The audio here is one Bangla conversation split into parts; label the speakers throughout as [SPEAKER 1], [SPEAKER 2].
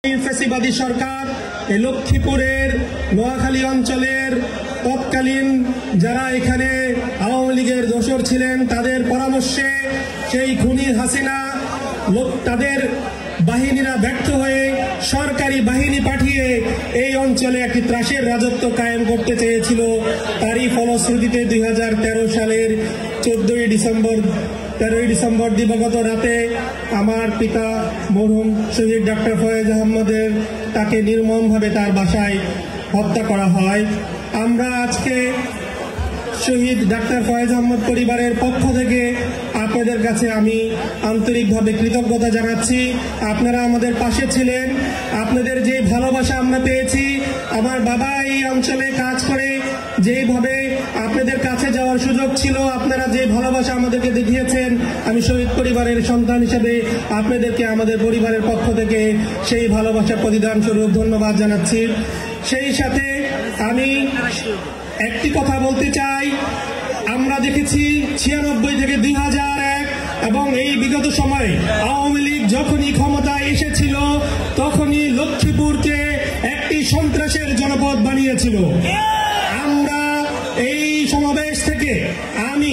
[SPEAKER 1] ফ্যাসিবাদী সরকার লক্ষ্মীপুরের নোয়াখালী অঞ্চলের তৎকালীন যারা এখানে আওয়ামী লীগের দোসর ছিলেন তাদের পরামর্শে সেই খুনি হাসিনা তাদের বাহিনীরা ব্যর্থ হয়ে সরকারি বাহিনী পাঠিয়ে এই অঞ্চলে একটি ত্রাসের রাজত্ব কায়েম করতে চেয়েছিল। তারই ফলশ্রুতিতে 2013 সালের 13ই ডিসেম্বর দিবাগত রাতে আমার পিতা মরহুম শহীদ ডাক্তার ফয়েজ আহমদের তাকে নির্মমভাবে তার বাসায় হত্যা করা হয়। আমরা আজকে শহীদ ডাক্তার ফয়েজ আহমদ পরিবারের পক্ষ থেকে আপনাদের কাছে আমি আন্তরিকভাবে কৃতজ্ঞতা জানাচ্ছি। আপনারা আমাদের পাশে ছিলেন, আপনাদের যে ভালোবাসা আমরা পেয়েছি, আমার বাবা এই অঞ্চলে কাজ করে যেভাবে আপনাদের কাছে যাওয়ার সুযোগ ছিল, আপনারা যে ভালোবাসা আমাদেরকে দেখিয়েছেন, আমি শহীদ পরিবারের সন্তান হিসেবে আপনাদেরকে আমাদের পরিবারের পক্ষ থেকে সেই ভালোবাসা প্রতিদান স্বরূপ ধন্যবাদ জানাচ্ছি। সেই সাথে আমি একটি কথা বলতে চাই, আমরা দেখেছি 96 থেকে 2001 এবং এই বিগত সময়ে আওয়ামী লীগ যখনই ক্ষমতায় এসেছিল তখনই লক্ষ্মীপুরকে একটি সন্ত্রাসের জনপদ বানিয়েছিল। আমরা এই সমাবেশ থেকে আমি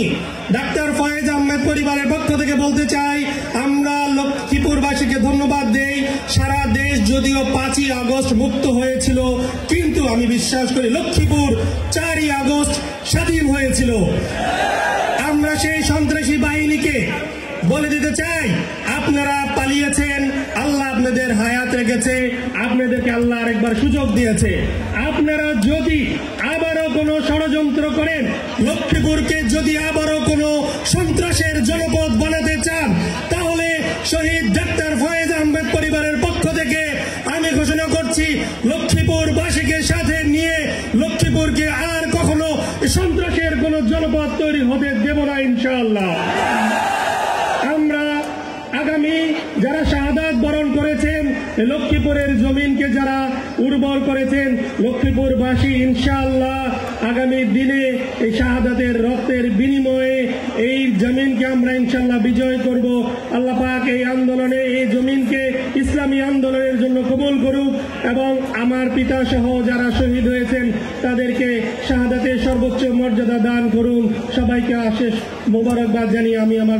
[SPEAKER 1] ডাক্তার ফয়েজ আহমেদ পরিবারের পক্ষ থেকে বলতে চাই, আমরা লক্ষ্মীপুরবাসীকে ধন্যবাদ দেই। সারা দেশ যদিও 5ই আগস্ট মুক্ত হয়েছিল, কিন্তু আমি বিশ্বাস করি লক্ষ্মীপুর 4ই আগস্ট স্বাধীন হয়েছিল। আমরা সেই সন্ত্রাসী বাহিনীকে বলে দিতে চাই, আপনারা পালিয়েছেন, আল্লাহ আপনাদের হায়াত রেখেছে, আপনাদেরকে আল্লাহ আরেকবার সুযোগ দিয়েছে। আপনারা যদি আবারও কোনো ষড়যন্ত্র করেন, লক্ষ্মীপুরকে যদি আবারও কোনো সন্ত্রাসের জনপদ বানাতে চান, তাহলে শহীদ ডাক্তার ফয়েজ আহমেদ পরিবারের পক্ষ থেকে আমি ঘোষণা করছি, লক্ষ্মীপুরবাসীকে সাথে নিয়ে লক্ষ্মীপুরকে আর কখনো সন্ত্রাসের কোনো জনপদ তৈরি হতে দেব না ইনশাআল্লাহ। আমরা আগামী যারা শাহাদাত বরণ করেছেন, লক্ষ্মীপুরের জমিনকে যারা উর্বর করেছেন, লক্ষ্মীপুরবাসী ইনশাআল্লাহ আগামী দিনে এই শাহাদাতের রক্তের বিনিময়ে এই জমিনকে আমরা ইনশাআল্লাহ বিজয় করব। আল্লাহ পাক এই আন্দোলনে, এই জমিনকে ইসলামী আন্দোলনের জন্য কবুল করুক এবং আমার পিতা সহ যারা শহীদ হয়েছেন তাদেরকে শাহাদাতের সর্বোচ্চ মর্যাদা দান করুন। সবাইকে অশেষ মোবারকবাদ জানিয়ে আমি আমার